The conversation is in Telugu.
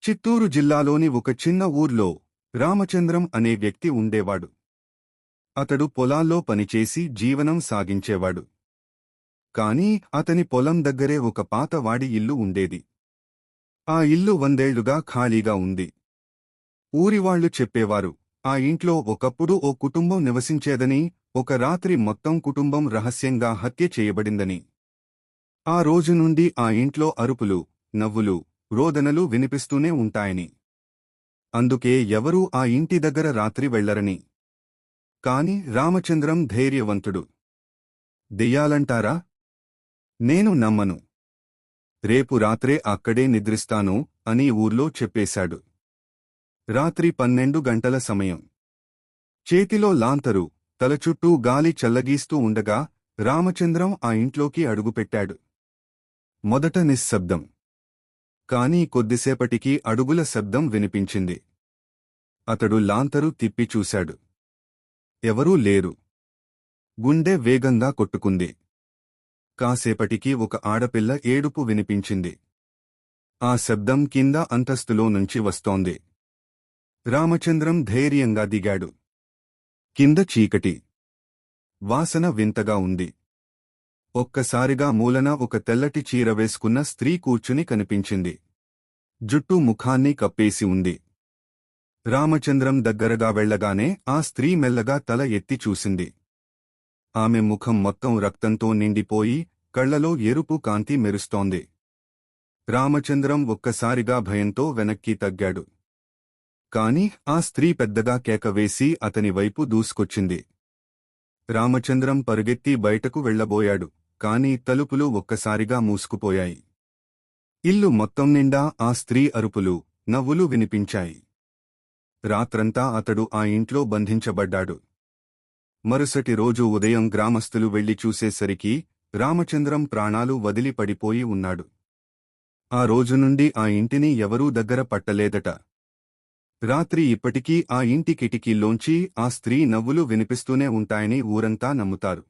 చిత్తూరు జిల్లాలోని ఒక చిన్న ఊర్లో రామచంద్రం అనే వ్యక్తి ఉండేవాడు. అతడు పొలాల్లో పనిచేసి జీవనం సాగించేవాడు. కాని అతని పొలం దగ్గరే ఒక పాత వాడి ఇల్లు ఉండేది. ఆ ఇల్లు 100 ఏళ్లుగా ఖాళీగా ఉంది. ఊరివాళ్లు చెప్పేవారు, ఆ ఇంట్లో ఒకప్పుడు ఓ కుటుంబం నివసించేదని, ఒక రాత్రి మొత్తం కుటుంబం రహస్యంగా హత్య చేయబడిందని. ఆ రోజు నుండి ఆ ఇంట్లో అరుపులు, నవ్వులు, రోదనలు వినిపిస్తూనే ఉంటాయని. అందుకే ఎవరూ ఆ ఇంటి దగ్గర రాత్రి వెళ్లరని. కాని రామచంద్రం ధైర్యవంతుడు. దెయ్యాలంటారా? నేను నమ్మను. రేపు రాత్రే అక్కడే నిద్రిస్తాను అని ఊర్లో చెప్పేశాడు. రాత్రి 12 గంటల సమయం. చేతిలో లాంతరు, తల చుట్టూ గాలి చల్లగీస్తూ ఉండగా రామచంద్రం ఆ ఇంట్లోకి అడుగుపెట్టాడు. మొదట నిశ్శబ్దం. కాని కొద్దిసేపటికి అడుగుల శబ్దం వినిపించింది. అతడు లాంతరు తిప్పి చూశాడు. ఎవరూ లేరు. గుండె వేగంగా కొట్టుకుంది. కాసేపటికి ఒక ఆడపిల్ల ఏడుపు వినిపించింది. ఆ శబ్దం కింద అంతస్తులో నుంచి వస్తోంది. రామచంద్రం ధైర్యంగా దిగాడు. కింద చీకటి. వాసన వింతగా ఉంది. ఒక్కసారిగా మూలన ఒక తెల్లటి చీర వేసుకున్న స్త్రీ కూర్చుని కనిపించింది. జుట్టు ముఖాన్ని కప్పేసి ఉంది. రామచంద్రం దగ్గరగా వెళ్లగానే ఆ స్త్రీ మెల్లగా తల ఎత్తి చూసింది. ఆమె ముఖం మొత్తం రక్తంతో నిండిపోయి, కళ్లలో ఎరుపు కాంతి మెరుస్తోంది. రామచంద్రం ఒక్కసారిగా భయంతో వెనక్కి తగ్గాడు. కాని ఆ స్త్రీ పెద్దగా కేకవేసి అతని వైపు దూసుకొచ్చింది. రామచంద్రం పరుగెత్తి బయటకు వెళ్లబోయాడు. కాని తలుపులు ఒక్కసారిగా మూసుకుపోయాయి. ఇల్లు మొత్తం నిండా ఆ స్త్రీ అరుపులు, నవ్వులు వినిపించాయి. రాత్రంతా అతడు ఆ ఇంట్లో బంధించబడ్డాడు. మరుసటి రోజు ఉదయం గ్రామస్తులు వెళ్లి చూసేసరికి రామచంద్రం ప్రాణాలు వదిలి పడిపోయి ఉన్నాడు. ఆ రోజు నుండి ఆ ఇంటిని ఎవరూ దగ్గర పట్టలేదట. రాత్రి ఇప్పటికీ ఆ ఇంటి కిటికీల్లోంచి ఆ స్త్రీ నవ్వులు వినిపిస్తూనే ఉంటాయని ఊరంతా నమ్ముతారు.